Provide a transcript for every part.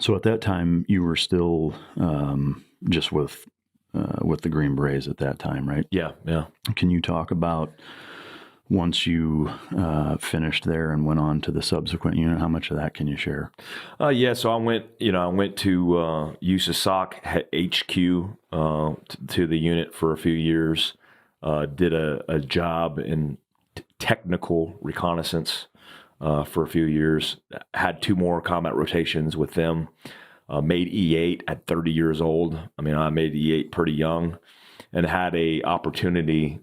So at that time, you were still just with the Green Berets at that time, right? Yeah, yeah. Can you talk about once you finished there and went on to the subsequent unit? How much of that can you share? Yeah, so I went to USASOC HQ to the unit for a few years. Did a job in technical reconnaissance for a few years. Had 2 more combat rotations with them. Made E8 at 30 years old. I mean, I made E8 pretty young, and had a opportunity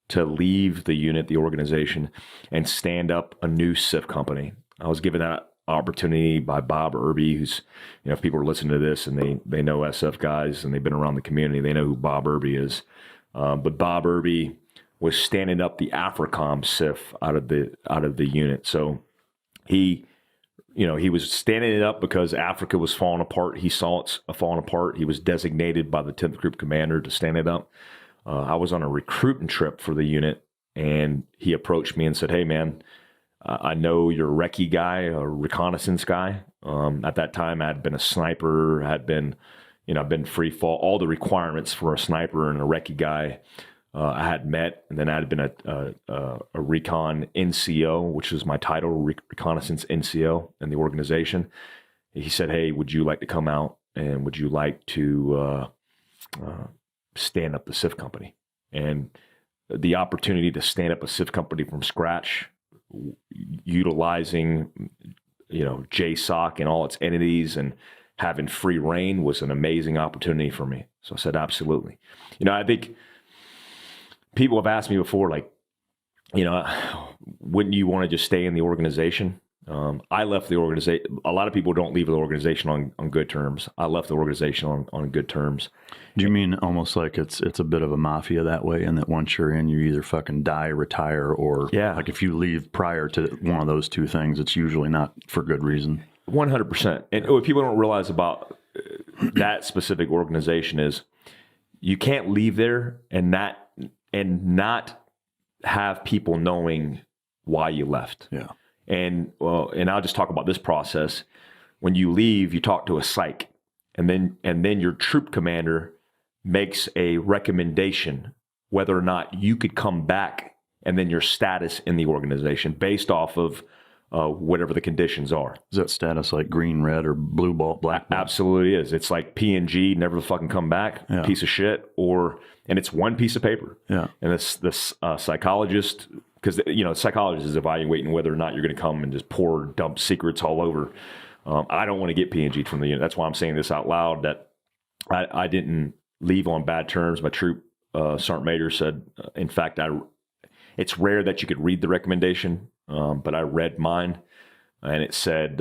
to leave the unit, the organization, and stand up a new SIF company. I was given that opportunity by Bob Irby, who's, if people are listening to this and they know SF guys and they've been around the community, they know who Bob Irby is. But Bob Irby was standing up the AFRICOM SIF out of the unit. So he was standing it up because Africa was falling apart. He saw it falling apart. He was designated by the 10th Group Commander to stand it up. I was on a recruiting trip for the unit, and he approached me and said, "Hey, man, I know you're a recce guy, a reconnaissance guy." At that time, I had been a sniper, I've been free fall, all the requirements for a sniper and a recce guy. I had met, and then I had been a Recon NCO, which was my title, Reconnaissance NCO in the organization. He said, "Hey, would you like to come out, and would you like to stand up the SIF company?" And the opportunity to stand up a SIF company from scratch, utilizing, JSOC and all its entities and having free reign, was an amazing opportunity for me. So I said, absolutely. I think people have asked me before, like, wouldn't you want to just stay in the organization? I left the organization. A lot of people don't leave the organization on good terms. I left the organization on good terms. Do you mean almost like it's a bit of a mafia that way, and that once you're in, you either fucking die, retire, or like if you leave prior to one of those two things, it's usually not for good reason. 100%. And what people don't realize about that specific organization is you can't leave there and not have people knowing why you left. Yeah. And I'll just talk about this process. When you leave, you talk to a psych, and then your troop commander makes a recommendation whether or not you could come back, and then your status in the organization based off of whatever the conditions are. Is that status like green, red, or blue ball, black ball? Absolutely is. It's like PNG, never fucking come back, piece of shit, and it's one piece of paper. Yeah. And this psychologist, because psychologist is evaluating whether or not you're going to come and just dump secrets all over. I don't want to get PNG'd from the unit. That's why I'm saying this out loud, that I didn't leave on bad terms. My troop sergeant major said, in fact, it's rare that you could read the recommendation, but I read mine, and it said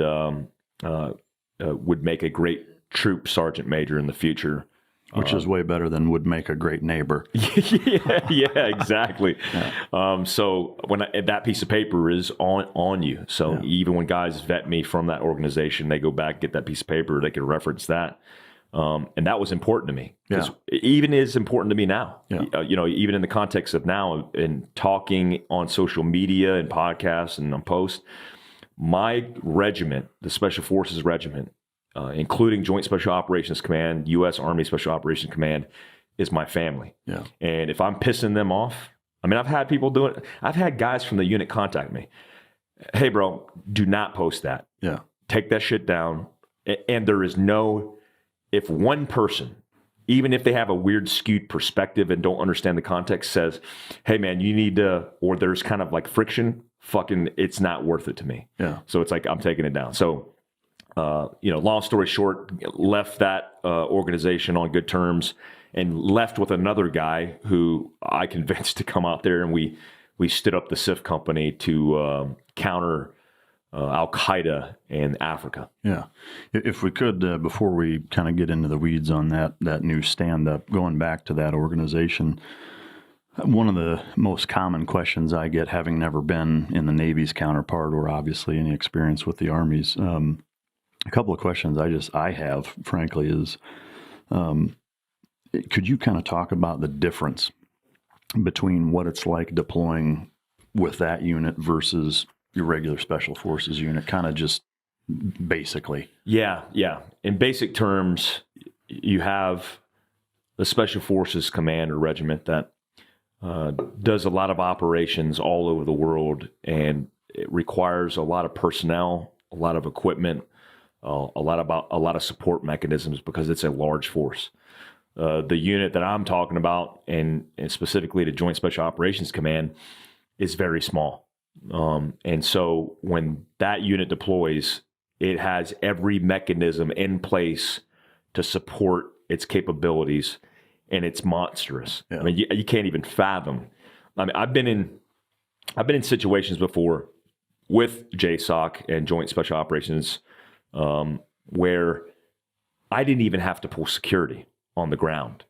would make a great troop sergeant major in the future. Which is way better than would make a great neighbor. yeah, exactly. Yeah. So when that piece of paper is on you. So even when guys vet me from that organization, they go back, get that piece of paper, they can reference that. And that was important to me. Yeah. It even is important to me now. Yeah. Even in the context of now and talking on social media and podcasts and on posts, my regiment, the Special Forces Regiment, including Joint Special Operations Command, U.S. Army Special Operations Command, is my family. Yeah. And if I'm pissing them off, I mean, I've had people do it. I've had guys from the unit contact me. Hey, bro, do not post that. Yeah. Take that shit down. And there is if one person, even if they have a weird skewed perspective and don't understand the context, says, hey, man, you need to, or there's kind of like friction, it's not worth it to me. Yeah. So it's like, I'm taking it down. So, long story short, left that organization on good terms and left with another guy who I convinced to come out there, and we stood up the SIF company to counter Al-Qaeda in Africa. Yeah. If we could, before we kind of get into the weeds on that new stand-up, going back to that organization, one of the most common questions I get, having never been in the Navy's counterpart or obviously any experience with the Army's, a couple of questions I have, frankly, is could you kind of talk about the difference between what it's like deploying with that unit versus your regular Special Forces unit? Kind of just basically. Yeah. In basic terms, you have the Special Forces Command or Regiment that does a lot of operations all over the world, and it requires a lot of personnel, a lot of equipment, a lot of support mechanisms because it's a large force. The unit that I'm talking about, and specifically the Joint Special Operations Command, is very small. And so when that unit deploys, it has every mechanism in place to support its capabilities, and it's monstrous. Yeah. I mean, you can't even fathom. I mean, I've been in situations before with JSOC and Joint Special Operations where I didn't even have to pull security on the ground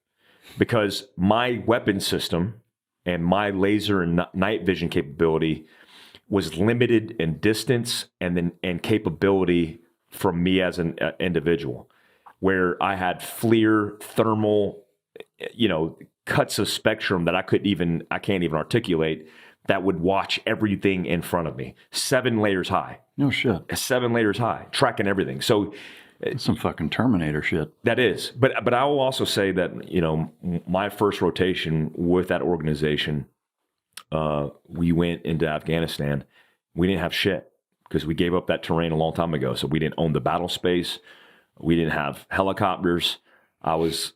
because my weapon system and my laser and night vision capability was limited in distance and capability from me as an individual, where I had FLIR thermal, cuts of spectrum that I can't even articulate, that would watch everything in front of me, 7 layers high. No shit. 7 layers high, tracking everything. So That's some fucking Terminator shit. that is, but I will also say that, my first rotation with that organization, we went into Afghanistan. We didn't have shit because we gave up that terrain a long time ago. So we didn't own the battle space. We didn't have helicopters. I was,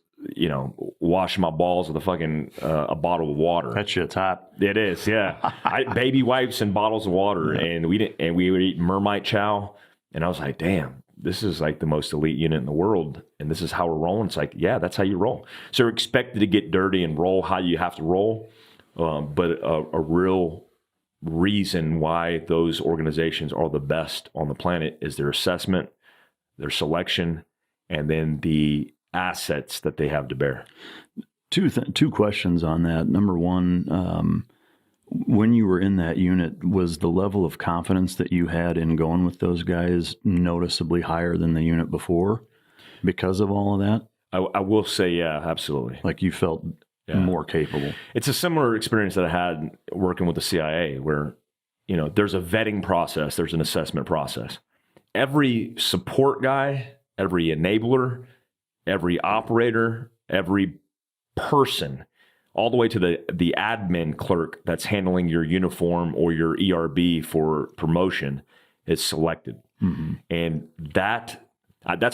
washing my balls with a bottle of water. That shit's hot. It is, yeah. Baby wipes and bottles of water, and we would eat mermite chow. And I was like, damn, this is like the most elite unit in the world, and this is how we're rolling. It's like, yeah, that's how you roll. So we're expected to get dirty and roll how you have to roll, but a real reason why those organizations are the best on the planet is their assessment, their selection, and then the assets that they have to bear. Two questions on that. Number one, when you were in that unit, was the level of confidence that you had in going with those guys noticeably higher than the unit before because of all of that? I will say, yeah, absolutely. Like you felt more capable. It's a similar experience that I had working with the CIA where, there's a vetting process, there's an assessment process. Every support guy, every enabler, every operator, every person, all the way to the admin clerk that's handling your uniform or your ERB for promotion is selected. Mm-hmm. And that's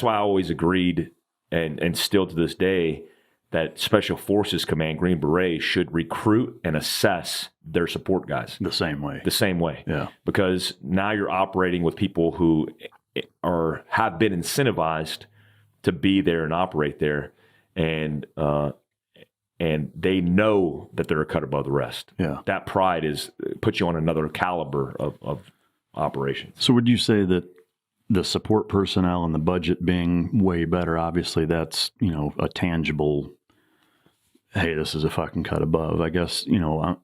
why I always agreed, and still to this day, that Special Forces Command, Green Berets, should recruit and assess their support guys. The same way. Yeah. Because now you're operating with people who have been incentivized to be there and operate there. And they know that they're a cut above the rest. Yeah. That pride puts you on another caliber of operations. So would you say that the support personnel and the budget being way better, obviously that's, a tangible, hey, this is a fucking cut above. I guess,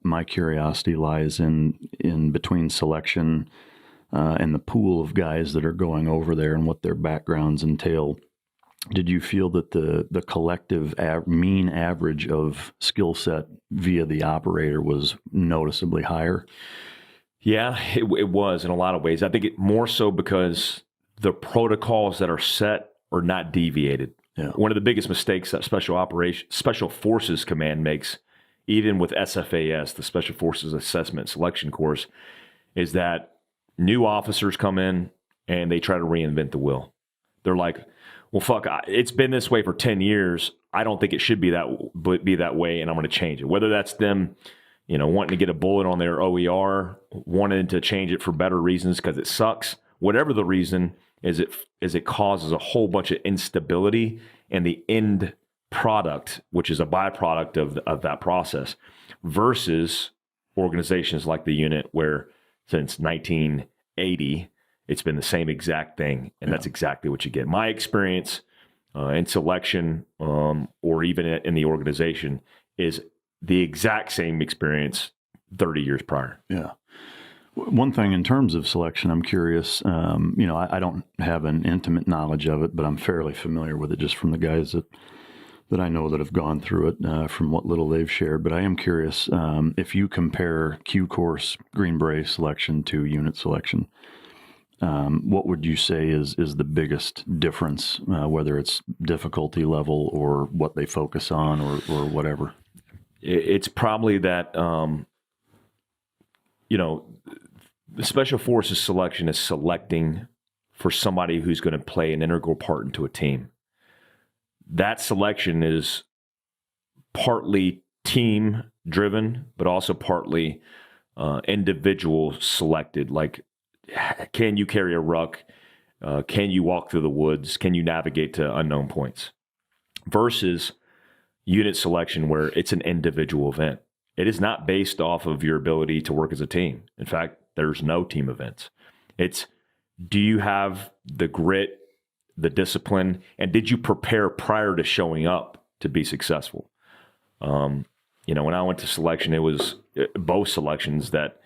my curiosity lies in between selection and the pool of guys that are going over there and what their backgrounds entail. Did you feel that the collective mean average of skill set via the operator was noticeably higher? Yeah, it was in a lot of ways. I think it more so because the protocols that are set are not deviated. Yeah. One of the biggest mistakes that Special Forces Command makes, even with SFAS, the Special Forces Assessment Selection Course, is that new officers come in and they try to reinvent the wheel. They're like, well, fuck, it's been this way for 10 years. I don't think it should be that way, and I'm going to change it. Whether that's them, wanting to get a bullet on their OER, wanting to change it for better reasons because it sucks. Whatever the reason is, it causes a whole bunch of instability in the end product, which is a byproduct of that process, versus organizations like the unit where since 1980, it's been the same exact thing, and that's exactly what you get. My experience in selection or even in the organization is the exact same experience 30 years prior. Yeah. One thing in terms of selection, I'm curious, I don't have an intimate knowledge of it, but I'm fairly familiar with it just from the guys that I know that have gone through it, from what little they've shared. But I am curious, if you compare Q course Green Beret selection to unit selection, what would you say is the biggest difference, whether it's difficulty level or what they focus on or whatever? It's probably that, the Special Forces selection is selecting for somebody who's going to play an integral part into a team. That selection is partly team driven, but also partly individual selected. Like, can you carry a ruck? Can you walk through the woods? Can you navigate to unknown points? Versus unit selection, where it's an individual event. It is not based off of your ability to work as a team. In fact, there's no team events. It's, do you have the grit, the discipline, and did you prepare prior to showing up to be successful? When I went to selection, it was both selections that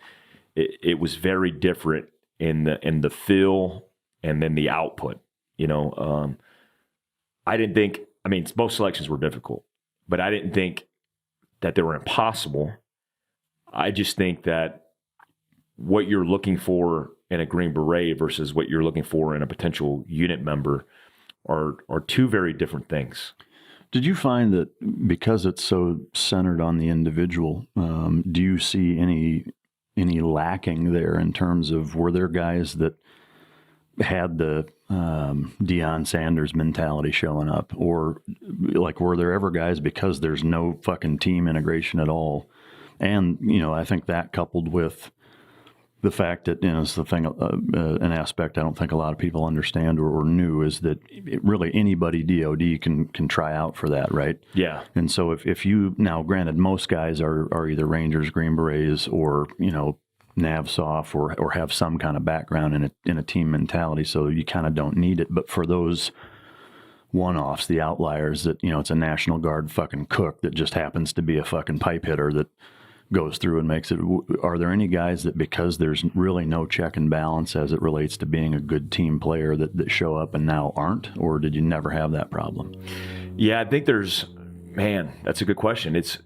it was very different in the feel and then the output. I didn't think, both selections were difficult, but I didn't think that they were impossible. I just think that what you're looking for in a Green Beret versus what you're looking for in a potential unit member are two very different things. Did you find that because it's so centered on the individual, do you see any lacking there in terms of, were there guys that had the Deion Sanders mentality showing up, or like, were there ever guys, because there's no fucking team integration at all? And, I think that coupled with the fact that, it's the thing, an aspect I don't think a lot of people understand or knew, is that really anybody DOD can try out for that, right? Yeah. And so if you, now granted, most guys are either Rangers, Green Berets, or, NavSoft, or have some kind of background in a team mentality, so you kind of don't need it. But for those one-offs, the outliers that, it's a National Guard fucking cook that just happens to be a fucking pipe hitter that goes through and makes it. Are there any guys that, because there's really no check and balance as it relates to being a good team player, that show up and now aren't? Or did you never have that problem? Yeah, I think that's a good question. It's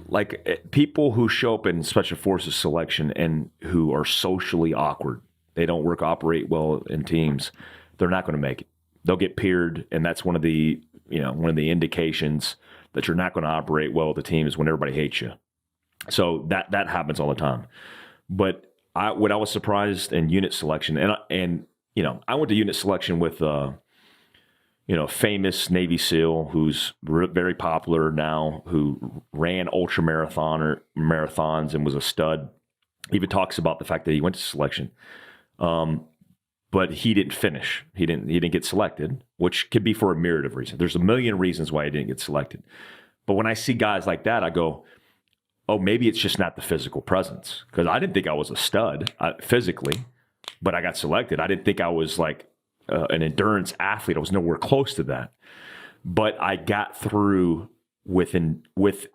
like people who show up in Special Forces selection and who are socially awkward, they don't operate well in teams, they're not going to make it. They'll get peered, and that's one of the indications that you're not going to operate well with the team, is when everybody hates you. So that happens all the time. But I was surprised in unit selection, and I went to unit selection with famous Navy SEAL who's very popular now, who ran ultra marathons and was a stud. He even talks about the fact that he went to selection, but he didn't finish. He didn't get selected, which could be for a myriad of reasons. There's a million reasons why he didn't get selected. But when I see guys like that, I go, oh, maybe it's just not the physical presence, because I didn't think I was a stud physically, but I got selected. I didn't think I was like an endurance athlete. I was nowhere close to that, but I got through with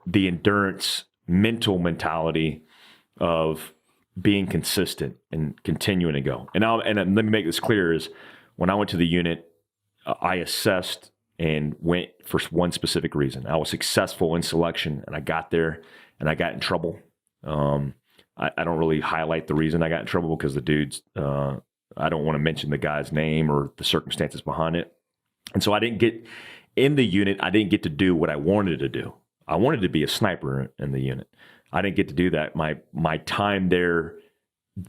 the endurance mental mentality of being consistent and continuing to go. And let me make this clear: is when I went to the unit, I assessed and went for one specific reason. I was successful in selection, and I got there. And I got in trouble. I don't really highlight the reason I got in trouble, because the dudes, I don't want to mention the guy's name or the circumstances behind it. And so I didn't get in the unit. I didn't get to do what I wanted to do. I wanted to be a sniper in the unit. I didn't get to do that. My time there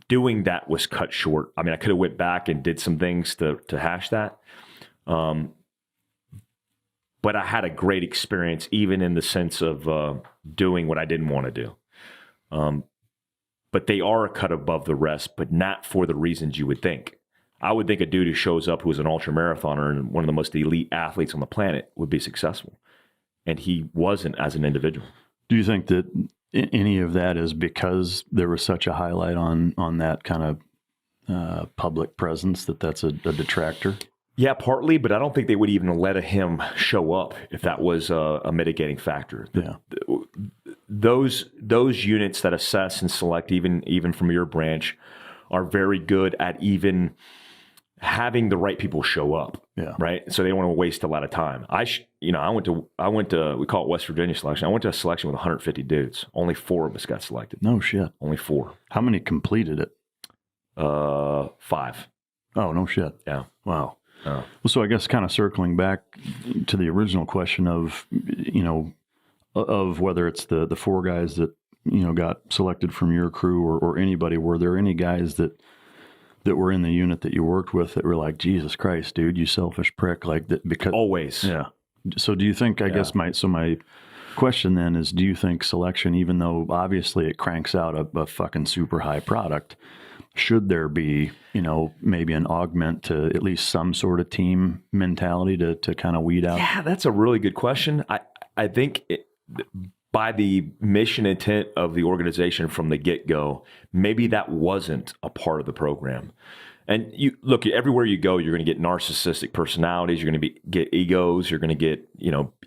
doing that was cut short. I could have went back and did some things to hash that. But I had a great experience, even in the sense of doing what I didn't want to do. But they are a cut above the rest, but not for the reasons you would think. I would think a dude who shows up who's an ultra marathoner and one of the most elite athletes on the planet would be successful. And he wasn't, as an individual. Do you think that any of that is because there was such a highlight on that kind of public presence, that's a detractor? Yeah, partly, but I don't think they would even let him show up if that was a mitigating factor. Those units that assess and select, even from your branch, are very good at even having the right people show up. Yeah. Right. So they don't want to waste a lot of time. I went to, we call it West Virginia selection. I went to a selection with 150 dudes. Only 4 of us got selected. No shit. Only 4. How many completed it? 5. Oh, no shit. Yeah. Wow. Well, so I guess kind of circling back to the original question of, of whether it's the four guys that, got selected from your crew or anybody, were there any guys that were in the unit that you worked with that were like, Jesus Christ, dude, you selfish prick, like that? Because always. Yeah. So do you think, I guess my question then is, do you think selection, even though obviously it cranks out a fucking super high product, should there be, maybe an augment to at least some sort of team mentality to kind of weed out? Yeah, that's a really good question. I think by the mission intent of the organization from the get-go, maybe that wasn't a part of the program. And you look, everywhere you go, you're going to get narcissistic personalities. You're going to get egos. You're going to get,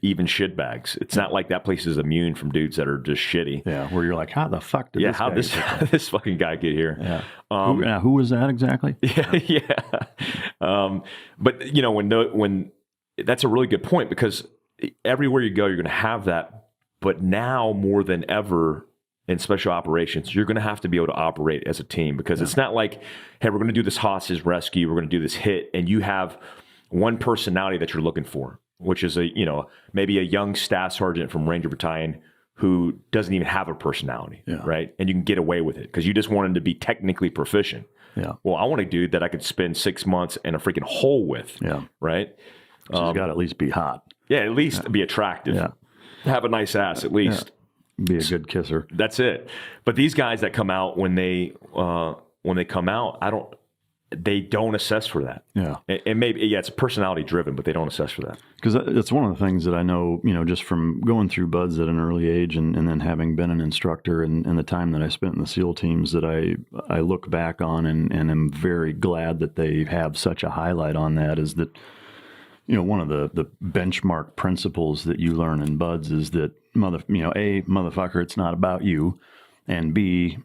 even shitbags. It's not like that place is immune from dudes that are just shitty. Yeah, where you're like, how the fuck did this fucking guy get here? Yeah. Who was that exactly? Yeah. But when that's a really good point, because everywhere you go, you're going to have that. But now more than ever, in special operations, you're going to have to be able to operate as a team, because it's not like, hey, we're going to do this hostage rescue, we're going to do this hit, and you have one personality that you're looking for, which is maybe a young staff sergeant from Ranger Battalion who doesn't even have a personality, right? And you can get away with it because you just want him to be technically proficient. Yeah. Well, I want a dude that I could spend 6 months in a freaking hole with. Yeah. Right. So he's got to at least be hot. Yeah, at least be attractive. Yeah. Have a nice ass at least. Yeah. Be a good kisser. That's it. But these guys that come out when they come out, they don't assess for that. Yeah. And maybe it's personality driven, but they don't assess for that. Because it's one of the things that I know, just from going through BUDS at an early age and then having been an instructor and the time that I spent in the SEAL teams, that I look back on and am very glad that they have such a highlight on that, is that, one of the benchmark principles that you learn in BUDS is that motherfucker, it's not about you. And B,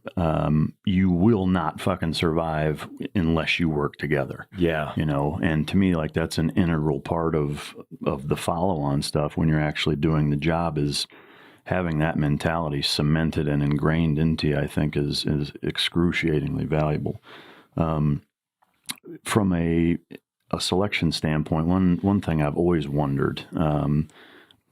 you will not fucking survive unless you work together. Yeah. And to me, like, that's an integral part of the follow-on stuff when you're actually doing the job, is having that mentality cemented and ingrained into you, I think is excruciatingly valuable. From a selection standpoint, one thing I've always wondered,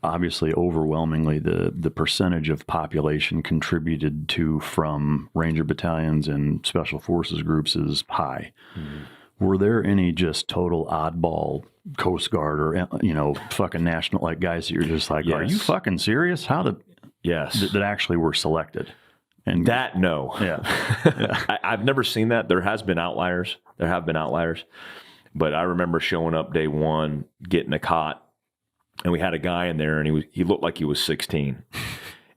obviously, overwhelmingly, the percentage of population contributed to from Ranger battalions and Special Forces groups is high. Mm-hmm. Were there any just total oddball Coast Guard or, fucking national, like, guys that you're just like, are you fucking serious? How that actually were selected? And that, no. Yeah. I've never seen that. There have been outliers. But I remember showing up day one, getting a cot, and we had a guy in there, and he looked like he was 16.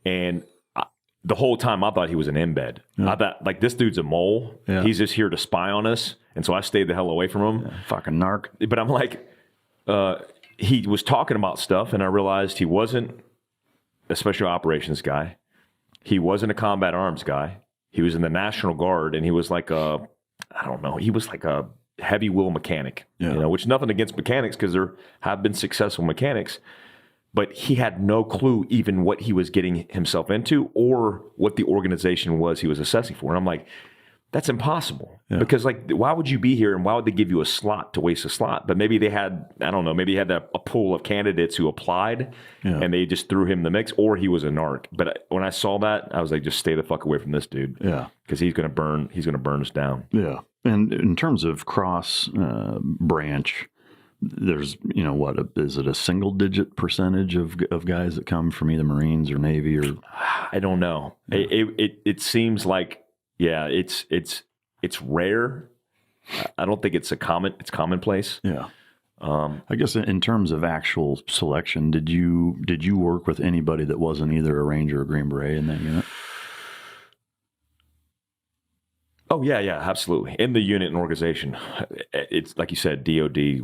And the whole time I thought he was an embed. Yeah. I thought, like, this dude's a mole. Yeah. He's just here to spy on us. And so I stayed the hell away from him. Yeah, fucking narc. But I'm like, he was talking about stuff, and I realized he wasn't a special operations guy. He wasn't a combat arms guy. He was in the National Guard, and he was like he was like a heavy wheel mechanic, which nothing against mechanics, because there have been successful mechanics, but he had no clue even what he was getting himself into or what the organization was he was assessing for. And I'm like, that's impossible, because, like, why would you be here and why would they give you a slot to waste a slot? But maybe they had, I don't know, maybe he had a pool of candidates who applied and they just threw him in the mix, or he was a narc. But when I saw that, I was like, just stay the fuck away from this dude. Yeah. Because he's going to burn us down. Yeah. And in terms of cross branch, there's, is it a single digit percentage of guys that come from either Marines or Navy or? I don't know. Yeah. It seems like, it's rare. I don't think it's commonplace. Yeah. I guess in terms of actual selection, did you work with anybody that wasn't either a Ranger or Green Beret in that unit? Oh, yeah, absolutely. In the unit and organization, it's like you said, DOD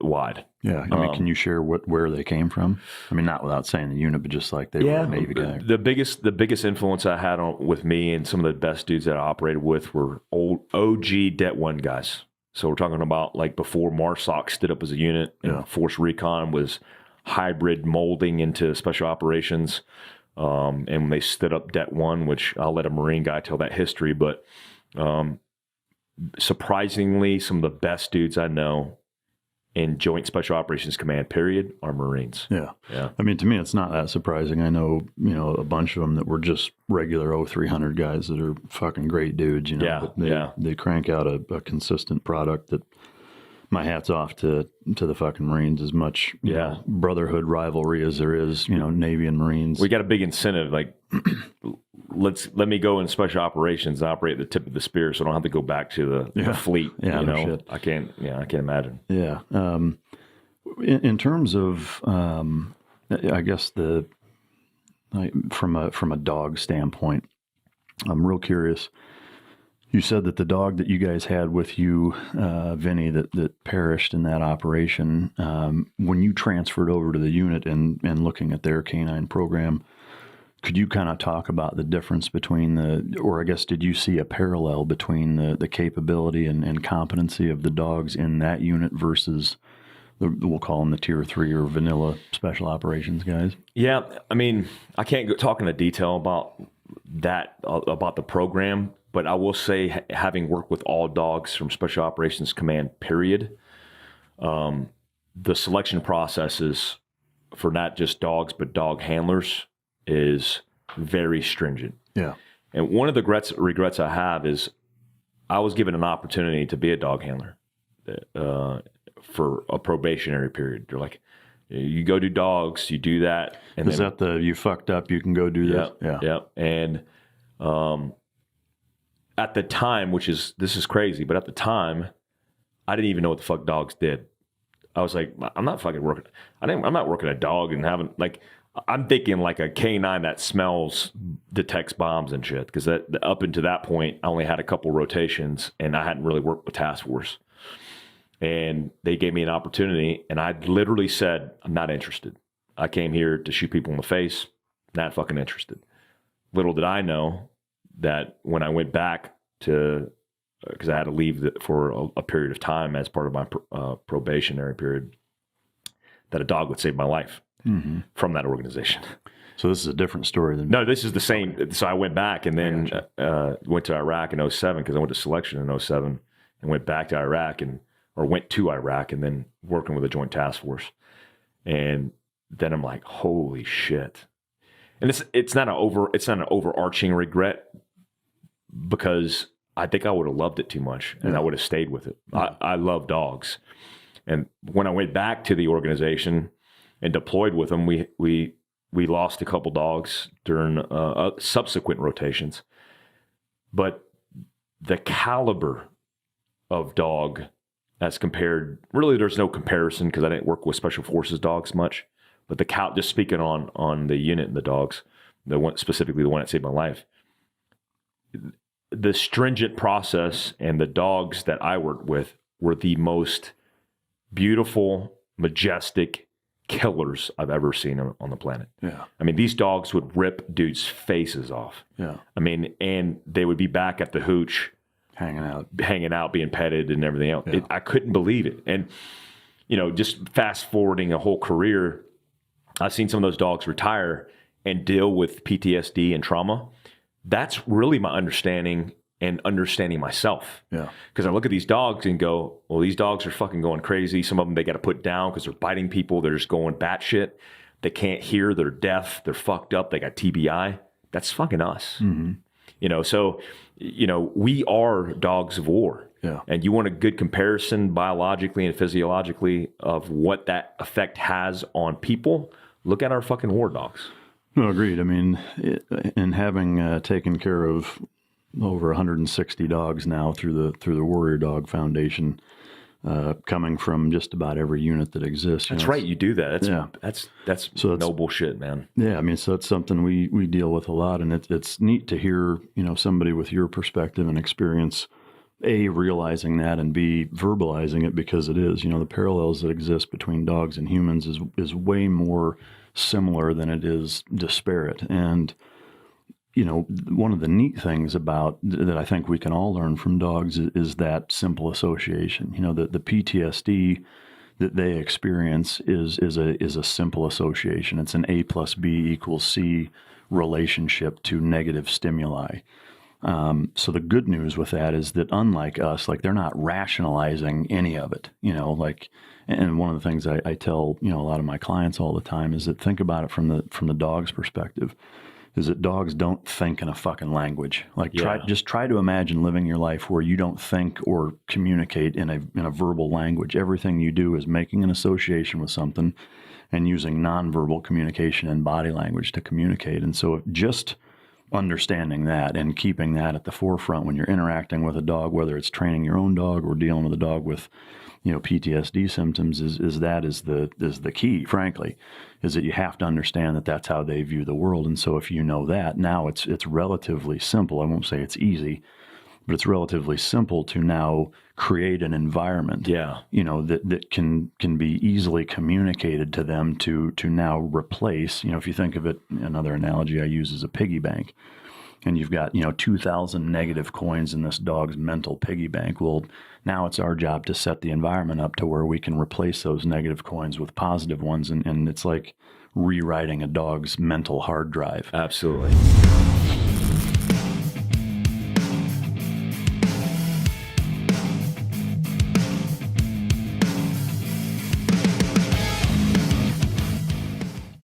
wide. Yeah, I mean, can you share where they came from? I mean, not without saying the unit, but just like they were a Navy guy. The biggest influence I had with me and some of the best dudes that I operated with were old OG Det 1 guys. So we're talking about, like, before MARSOC stood up as a unit, Force Recon was hybrid molding into special operations, and when they stood up Det 1, which I'll let a Marine guy tell that history, but surprisingly, some of the best dudes I know in Joint Special Operations Command, period, are Marines. Yeah. Yeah. I mean, to me, it's not that surprising. I know, a bunch of them that were just regular 0300 guys that are fucking great dudes, Yeah, but they crank out a consistent product that my hat's off to the fucking Marines. As much brotherhood rivalry as there is, Navy and Marines. We got a big incentive, like let me go in special operations and operate at the tip of the spear, so I don't have to go back to the fleet. Yeah, no shit. I can't imagine. Yeah. In terms of, I guess from a dog standpoint, I'm real curious. You said that the dog that you guys had with you, Vinny, that perished in that operation, when you transferred over to the unit and looking at their canine program, could you kind of talk about the difference between or I guess, did you see a parallel between the capability and competency of the dogs in that unit versus we'll call them the tier 3 or vanilla special operations guys? Yeah. I mean, I can't talk into detail about that, about the program, but I will say, having worked with all dogs from Special Operations Command, period, the selection processes for not just dogs, but dog handlers is very stringent. Yeah. And one of the regrets I have is I was given an opportunity to be a dog handler for a probationary period. They're like, you go do dogs, you do that. And is that you fucked up, you can go do this? Yeah. Yeah. And at the time, this is crazy, but at the time, I didn't even know what the fuck dogs did. I was like, I'm not fucking working. I'm not working a dog and having, like, I'm thinking like a canine that smells, detects bombs and shit. Because up until that point, I only had a couple rotations and I hadn't really worked with task force. And they gave me an opportunity, and I literally said, I'm not interested. I came here to shoot people in the face, not fucking interested. Little did I know that when I went back to, because I had to leave for a period of time as part of my probationary period, that a dog would save my life from that organization. So this is a different story than... No, this is the same. So I went back and then went to Iraq in 07, because I went to selection in 07 and went back to Iraq went to Iraq and then working with a joint task force. And then I'm like, holy shit. And it's not an overarching regret, because I think I would have loved it too much and I would have stayed with it. I love dogs. And when I went back to the organization and deployed with them, we lost a couple dogs during subsequent rotations. But the caliber of dog as compared, really there's no comparison because I didn't work with special forces dogs much, but just speaking on the unit and the dogs, specifically the one that saved my life, the stringent process and the dogs that I worked with were the most beautiful, majestic killers I've ever seen on the planet. Yeah. I mean, these dogs would rip dudes' faces off. Yeah. I mean, and they would be back at the hooch, hanging out, being petted and everything else. Yeah. I couldn't believe it. And, just fast forwarding a whole career, I've seen some of those dogs retire and deal with PTSD and trauma. That's really my understanding and understanding myself. Yeah. Because I look at these dogs and go, well, these dogs are fucking going crazy. Some of them they got to put down because they're biting people. They're just going batshit. They can't hear. They're deaf. They're fucked up. They got TBI. That's fucking us. Mm-hmm. So, we are dogs of war. Yeah. And you want a good comparison biologically and physiologically of what that effect has on people, look at our fucking war dogs. No, agreed. I mean, in having taken care of over 160 dogs now through the Warrior Dog Foundation, coming from just about every unit that exists. That's right. You do that. That's no bullshit, man. Yeah. I mean, so that's something we deal with a lot, and it's neat to hear, somebody with your perspective and experience, A, realizing that, and B, verbalizing it, because it is, the parallels that exist between dogs and humans is way more similar than it is disparate. And, one of the neat things about that I think we can all learn from dogs is that simple association. The PTSD that they experience is a simple association. It's an A plus B equals C relationship to negative stimuli. So the good news with that is that unlike us, like they're not rationalizing any of it, like, and one of the things I tell, a lot of my clients all the time is that think about it from the dog's perspective, is that dogs don't think in a fucking language. Like try to imagine living your life where you don't think or communicate in a verbal language. Everything you do is making an association with something and using nonverbal communication and body language to communicate. And so just understanding that and keeping that at the forefront when you're interacting with a dog, whether it's training your own dog or dealing with a dog with, PTSD symptoms, is the key, frankly, is that you have to understand that that's how they view the world. And so if you know that, now it's relatively simple. I won't say it's easy, but it's relatively simple to now create an environment, that can be easily communicated to them to now replace, if you think of it, another analogy I use is a piggy bank. And you've got, 2,000 negative coins in this dog's mental piggy bank. Well, now it's our job to set the environment up to where we can replace those negative coins with positive ones. And it's like rewriting a dog's mental hard drive. Absolutely.